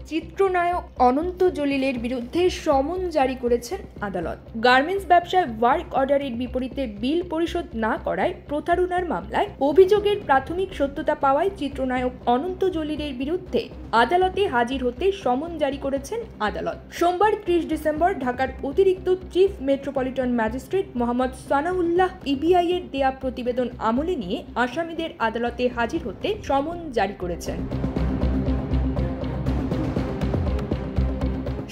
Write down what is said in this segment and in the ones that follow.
চিত্রনায়ক অনন্ত জলিলের বিরুদ্ধে সমন জারি করেছেন আদালত। গার্মেন্টস ব্যবসায় ওয়ার্ক অর্ডারের বিপরীতে বিল পরিশোধ না করায় প্রতারণার মামলায় অভিযোগের প্রাথমিক সত্যতা পাওয়ায় চিত্রনায়ক অনন্ত জলিলের বিরুদ্ধে আদালতে হাজির হতে সমন জারি করেছেন আদালত। সোমবার 30 ডিসেম্বর ঢাকার অতিরিক্ত chief metropolitan magistrate Mohammad Sanaullah EBI এর দেয়া প্রতিবেদন আমলে নিয়ে আসামিদের আদালতে হাজির হতে সমন জারি করেছেন।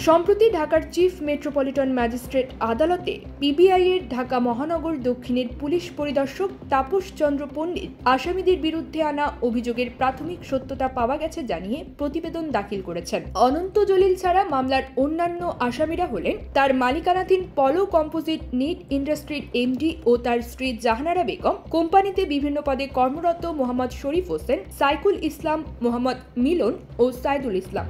সম্প্রতি ঢাকার চিফ মেট্রোপলিটন ম্যাজিস্ট্রেট আদালতে পিবিআই এর ঢাকা মহানগর দক্ষিণের পুলিশ পরিদর্শক তাপস চন্দ্র পণ্ডিত আসামিদের বিরুদ্ধে আনা অভিযোগের প্রাথমিক সত্যতা পাওয়া গেছে জানিয়ে প্রতিবেদন দাখিল করেছেন। অনন্ত জলিল ছাড়া মামলার অন্যান্য আসামিরা হলেন তার মালিকানাধীন পলো কম্পোজিট নিট ইন্ডাস্ট্রির এমডি ও তার স্ত্রী জাহানারা বেগম, কোম্পানিতে বিভিন্ন পদে কর্মরত মোহাম্মদ শরীফ হোসেন, সাইকুল ইসলাম, মোহাম্মদ মিলন ও সাইদুল ইসলাম।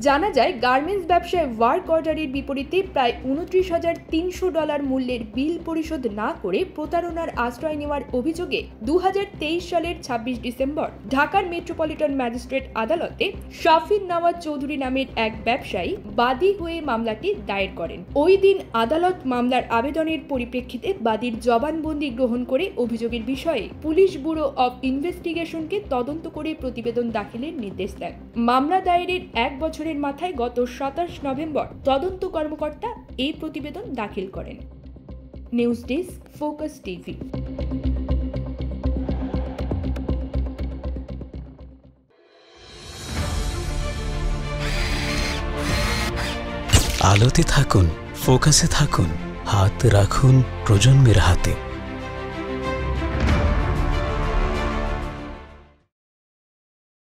জানা যায়, গার্মেন্টস ব্যবসায় ওয়ার্ক অর্ডারের বিপরীতে প্রায় $29,300 মূল্যের বিল পরিশোধ না করে প্রতারণার আশ্রয় নেওয়ার অভিযোগে 2023 সালের 26 ডিসেম্বর ঢাকার মেট্রোপলিটন ম্যাজিস্ট্রেট আদালতে শাফিন নওয়াজ চৌধুরী নামের এক ব্যবসায়ী বাদী হয়ে মামলাটি দায়ের করেন। ওই দিন আদালত মামলার আবেদনের পরিপ্রেক্ষিতে বাদীর জবানবন্দি গ্রহণ করে অভিযোগের বিষয়ে পুলিশ ব্যুরো অব ইনভেস্টিগেশনকে তদন্ত করে প্রতিবেদন দাখিলের নির্দেশ দেন। মামলা দায়েরের এক বছরের মাথায় গত 27 নভেম্বর তদন্ত কর্মকর্তা এই প্রতিবেদন দাখিল করেন। News desk, focus TV. আলোতে থাকুন, ফোকাসে থাকুন, হাত রাখুন প্রজন্মের হাতে।